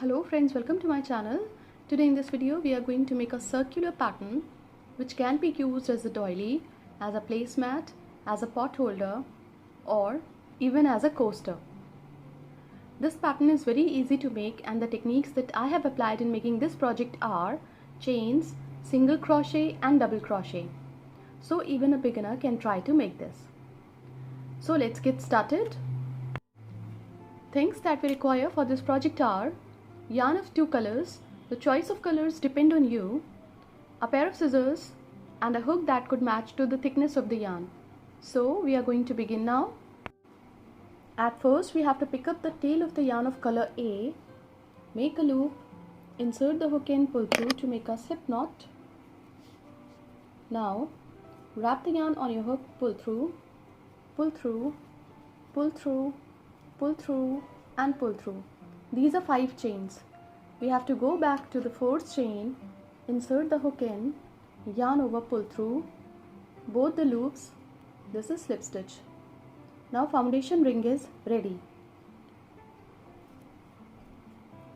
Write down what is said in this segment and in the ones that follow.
Hello friends, welcome to my channel. Today in this video we are going to make a circular pattern which can be used as a doily, as a placemat, as a pot holder or even as a coaster. This pattern is very easy to make and the techniques that I have applied in making this project are chains, single crochet and double crochet. So even a beginner can try to make this. So let's get started. Things that we require for this project are yarn of 2 colors, the choice of colors depend on you, a pair of scissors and a hook that could match to the thickness of the yarn. So we are going to begin now. At first we have to pick up the tail of the yarn of color A, make a loop, insert the hook and pull through to make a slip knot. Now wrap the yarn on your hook, pull through, pull through, pull through, pull through and pull through. These are 5 chains. We have to go back to the 4th chain, insert the hook in, yarn over, pull through, both the loops. This is slip stitch. Now foundation ring is ready.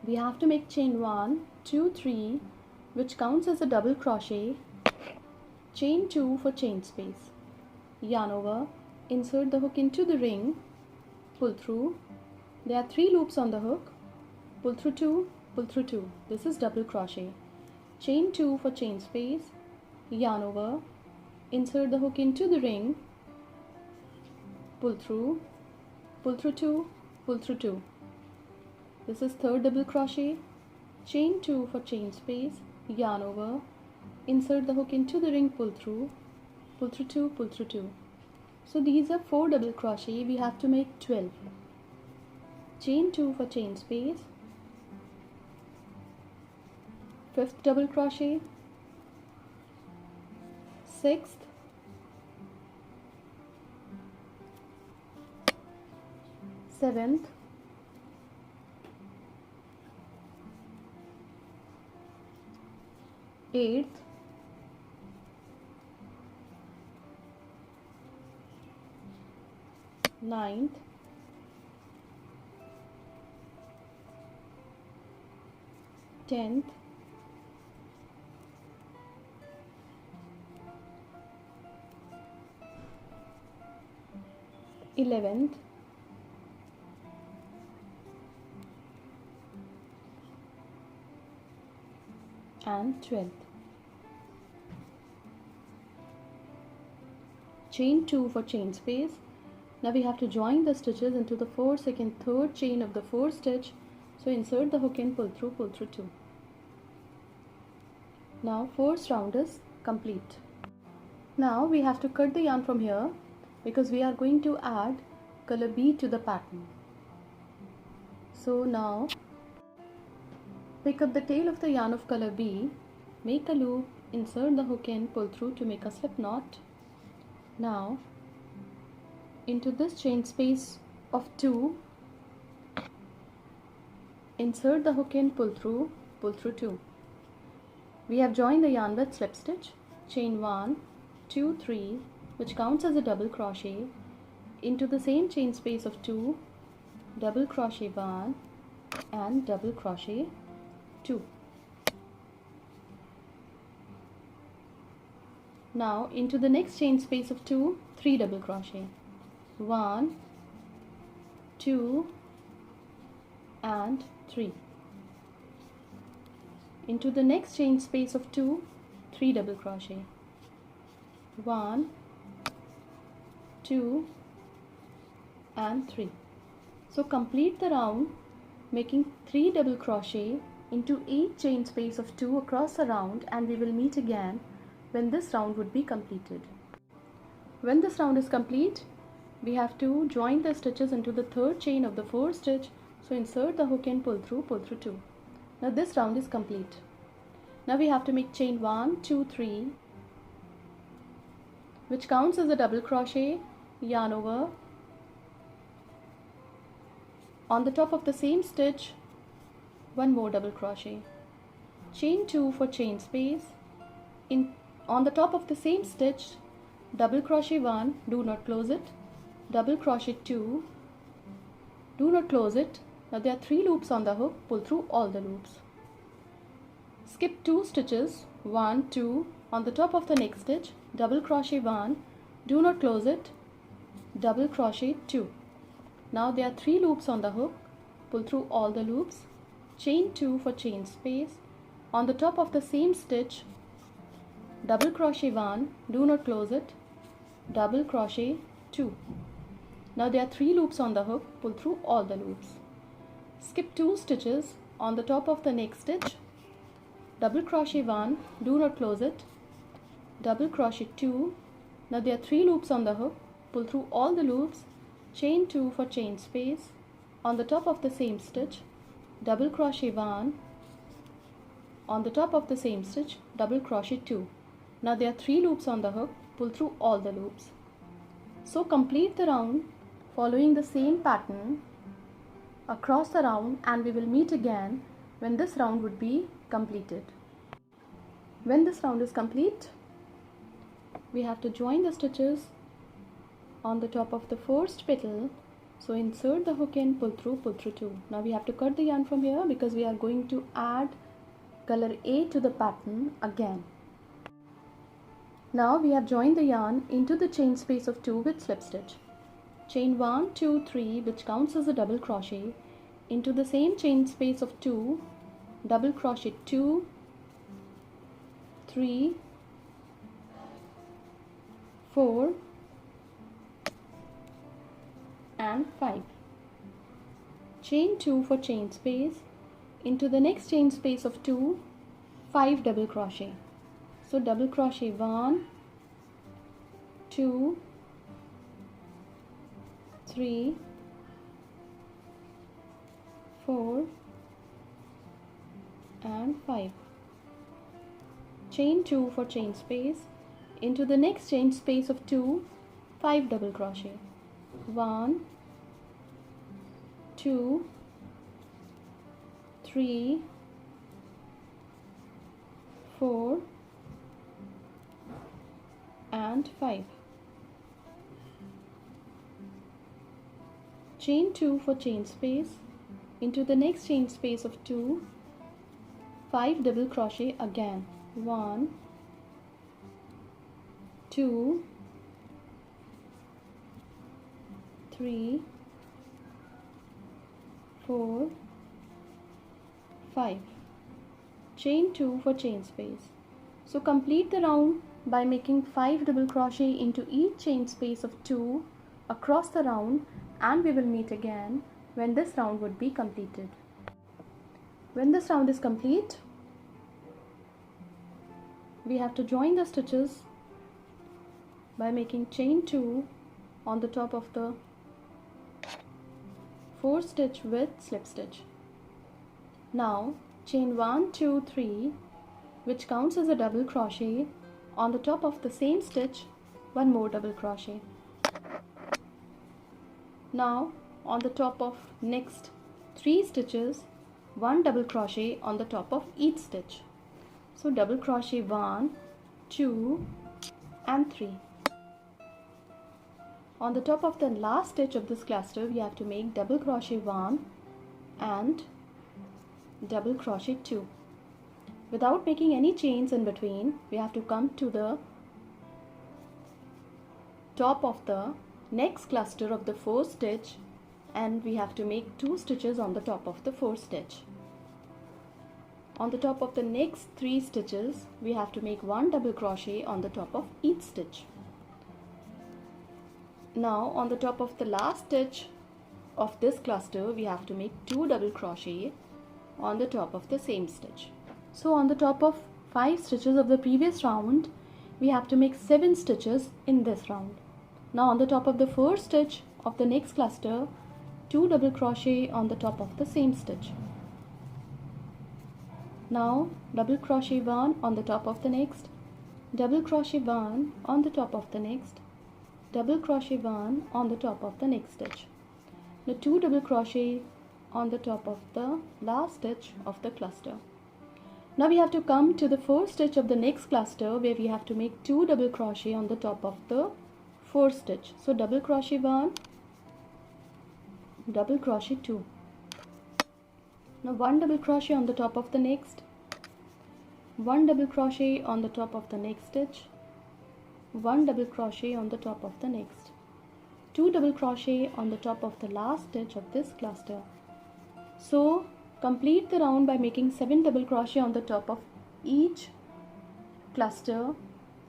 We have to make chain 1, 2, 3 which counts as a double crochet, chain 2 for chain space, yarn over, insert the hook into the ring, pull through. There are 3 loops on the hook. Pull through 2, pull through 2. This is double crochet. Chain 2 for chain space, yarn over, insert the hook into the ring, pull through 2, pull through 2. This is 3rd double crochet. Chain 2 for chain space, yarn over, insert the hook into the ring, pull through 2, pull through 2. So these are 4 double crochet. We have to make 12. Chain 2 for chain space, 5th double crochet, 6th, 7th, 8th, 9th, 10th, 11th, 12th. Chain 2 for chain space. Now we have to join the stitches into the 4th, 2nd, 3rd chain of the 4th stitch. So insert the hook and pull through 2. Now 4th round is complete. Now we have to cut the yarn from here because we are going to add color B to the pattern. So now pick up the tail of the yarn of color B, make a loop, insert the hook and pull through to make a slip knot. Now into this chain space of 2, insert the hook and pull through 2. We have joined the yarn with slip stitch, chain 1, 2, 3 which counts as a double crochet, into the same chain space of 2, double crochet 1 and double crochet 2. Now into the next chain space of 2, 3 double crochet, 1, 2 and 3. Into the next chain space of 2, 3 double crochet, 1, 2 and 3. So complete the round making 3 double crochet into each chain space of 2 across the round, and we will meet again when this round would be completed. When this round is complete, we have to join the stitches into the 3rd chain of the 4th stitch. So insert the hook and pull through 2. Now this round is complete. Now we have to make chain 1, 2, 3 which counts as a double crochet, yarn over, on the top of the same stitch 1 more double crochet, chain 2 for chain space, on the top of the same stitch double crochet 1, do not close it, double crochet 2, do not close it, Now there are 3 loops on the hook, pull through all the loops. Skip 2 stitches, 1, 2, on the top of the next stitch, double crochet 1, do not close it, double crochet 2. Now there are 3 loops on the hook, pull through all the loops, chain 2 for chain space, on the top of the same stitch, double crochet 1, do not close it, double crochet 2. Now there are 3 loops on the hook, pull through all the loops. Skip 2 stitches, on the top of the next stitch, double crochet 1, do not close it, double crochet 2. Now there are 3 loops on the hook, pull through all the loops, chain 2 for chain space, on the top of the same stitch, double crochet 1, on the top of the same stitch, double crochet 2. Now there are 3 loops on the hook, pull through all the loops. So complete the round following the same pattern across the round, and we will meet again when this round would be completed. When this round is complete, we have to join the stitches on the top of the first petal. So insert the hook in, pull through 2. Now we have to cut the yarn from here because we are going to add color A to the pattern again. Now we have joined the yarn into the chain space of 2 with slip stitch. Chain 1, 2, 3, which counts as a double crochet, into the same chain space of 2, double crochet 2, 3, 4 and 5. Chain 2 for chain space, into the next chain space of 2, 5 double crochet. So double crochet 1, 2, 3, 4 and 5. Chain 2 for chain space, into the next chain space of 2, 5 double crochet. 1, 2, 3, 4 and 5. Chain 2 for chain space, into the next chain space of 2, 5 double crochet again. 1, 2, 3, 4, 5. Chain 2 for chain space. So complete the round by making 5 double crochet into each chain space of 2 across the round, and we will meet again when this round would be completed. When this round is complete, we have to join the stitches by making chain 2 on the top of the 4th stitch with slip stitch. Now chain 1, 2, 3, which counts as a double crochet, on the top of the same stitch, 1 more double crochet. Now on the top of next 3 stitches, 1 double crochet on the top of each stitch. So double crochet 1, 2 and 3. On the top of the last stitch of this cluster, we have to make double crochet 1 and double crochet 2. Without making any chains in between, we have to come to the top of the next cluster of the 4th stitch, and we have to make 2 stitches on the top of the 4th stitch. On the top of the next 3 stitches, we have to make 1 double crochet on the top of each stitch. Now on the top of the last stitch of this cluster, we have to make 2 double crochet on the top of the same stitch. So on the top of 5 stitches of the previous round, we have to make 7 stitches in this round. Now on the top of the 4th stitch of the next cluster, 2 double crochet on the top of the same stitch. Now double crochet 1 on the top of the next, double crochet 1 on the top of the next, double crochet 1 on the top of the next stitch. Now 2 double crochet on the top of the last stitch of the cluster. Now we have to come to the 4th stitch of the next cluster, where we have to make 2 double crochet on the top of the 4th stitch. So double crochet 1, double crochet 2. Now 1 double crochet on the top of the next, 1 double crochet on the top of the next stitch, 1 double crochet on the top of the next, 2 double crochet on the top of the last stitch of this cluster. So complete the round by making 7 double crochet on the top of each cluster,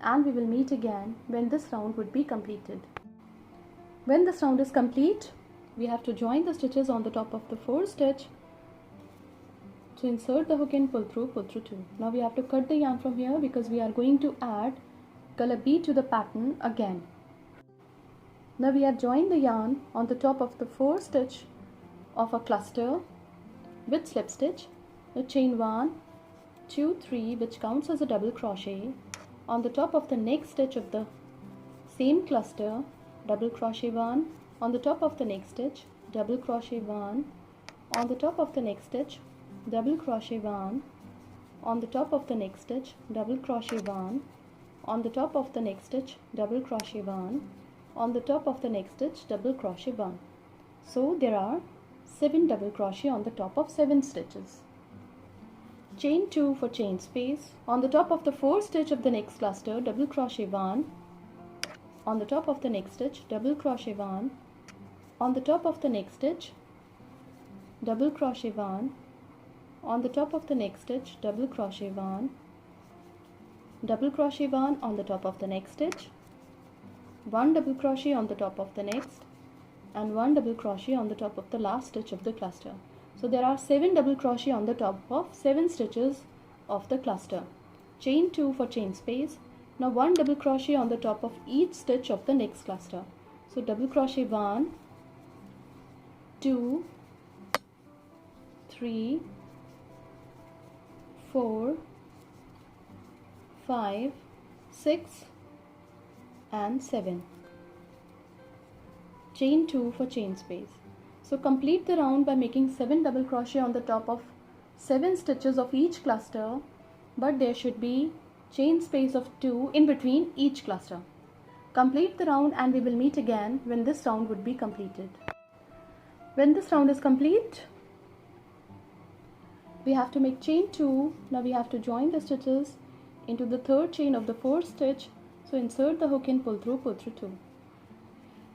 and we will meet again when this round would be completed. When this round is complete, we have to join the stitches on the top of the 4th stitch. So insert the hook and pull through 2. Now we have to cut the yarn from here because we are going to add color B to the pattern again. Now we have joined the yarn on the top of the 4th stitch of a cluster with slip stitch. Now chain 1, 2, 3, which counts as a double crochet. On the top of the next stitch of the same cluster, double crochet 1. On the top of the next stitch, double crochet 1. On the top of the next stitch, double crochet 1. On the top of the next stitch, double crochet 1. On the top of the next stitch, double crochet 1. On the top of the next stitch, double crochet 1. So there are 7 double crochet on the top of 7 stitches. Chain 2 for chain space. On the top of the 4th stitch of the next cluster, double crochet 1. On the top of the next stitch, double crochet 1. On the top of the next stitch, double crochet 1. On the top of the next stitch, double crochet 1. Double crochet 1 on the top of the next stitch, 1 double crochet on the top of the next, and 1 double crochet on the top of the last stitch of the cluster. So there are 7 double crochet on the top of 7 stitches of the cluster. Chain 2 for chain space. Now 1 double crochet on the top of each stitch of the next cluster. So double crochet 1, 2, 3, 4, 5, 6 and 7. Chain 2 for chain space. So complete the round by making 7 double crochet on the top of 7 stitches of each cluster, but there should be chain space of 2 in between each cluster. Complete the round and we will meet again when this round would be completed. When this round is complete, we have to make chain 2. Now we have to join the stitches into the 3rd chain of the 4th stitch. So insert the hook and pull through 2.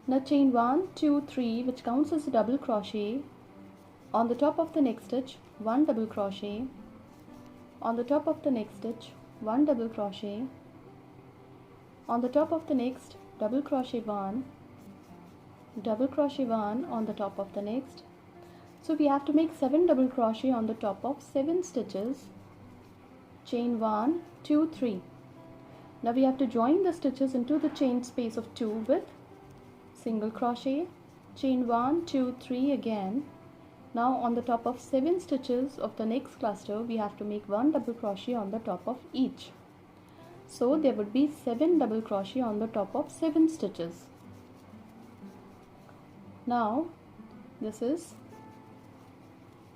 Now chain 1, 2, 3, which counts as a double crochet. On the top of the next stitch, 1 double crochet. On the top of the next stitch, 1 double crochet. On the top of the next, double crochet 1. Double crochet 1 on the top of the next. So we have to make 7 double crochet on the top of 7 stitches. Chain 1, 2, 3. Now we have to join the stitches into the chain space of 2 with single crochet. Chain 1, 2, 3 again. Now on the top of 7 stitches of the next cluster, we have to make 1 double crochet on the top of each. So there would be 7 double crochet on the top of 7 stitches. Now this is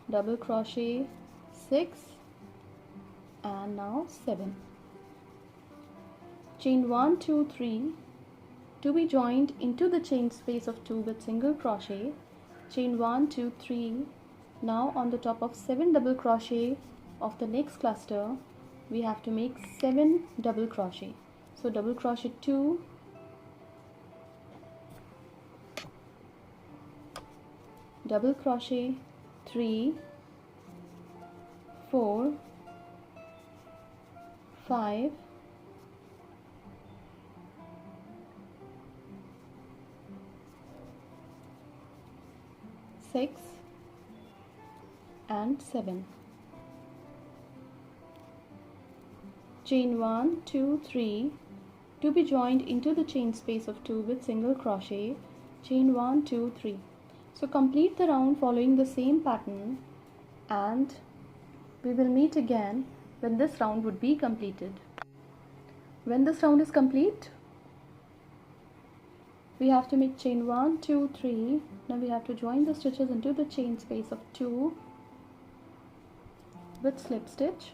double crochet 6 and now 7. Chain 1, 2, 3 to be joined into the chain space of 2 with single crochet. Chain 1, 2, 3. Now on the top of 7 double crochet of the next cluster, we have to make 7 double crochet. So double crochet 2, double crochet 3, 4, 5, 6 and 7. Chain 1, 2, 3 to be joined into the chain space of 2 with single crochet. Chain 1, 2, 3. So complete the round following the same pattern and we will meet again when this round would be completed. When this round is complete, we have to make chain 1, 2, 3. Now we have to join the stitches into the chain space of 2 with slip stitch.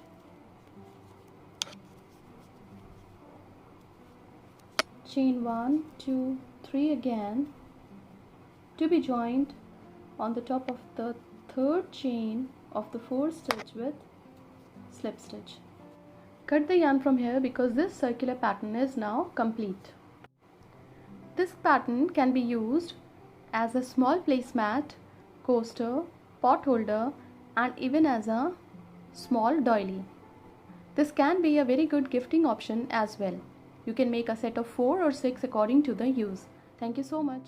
Chain 1, 2, 3 again to be joined on the top of the 3rd chain of the 4 stitch with slip stitch. Cut the yarn from here because this circular pattern is now complete. This pattern can be used as a small placemat, coaster, pot holder, and even as a small doily. This can be a very good gifting option as well. You can make a set of 4 or 6 according to the use. Thank you so much.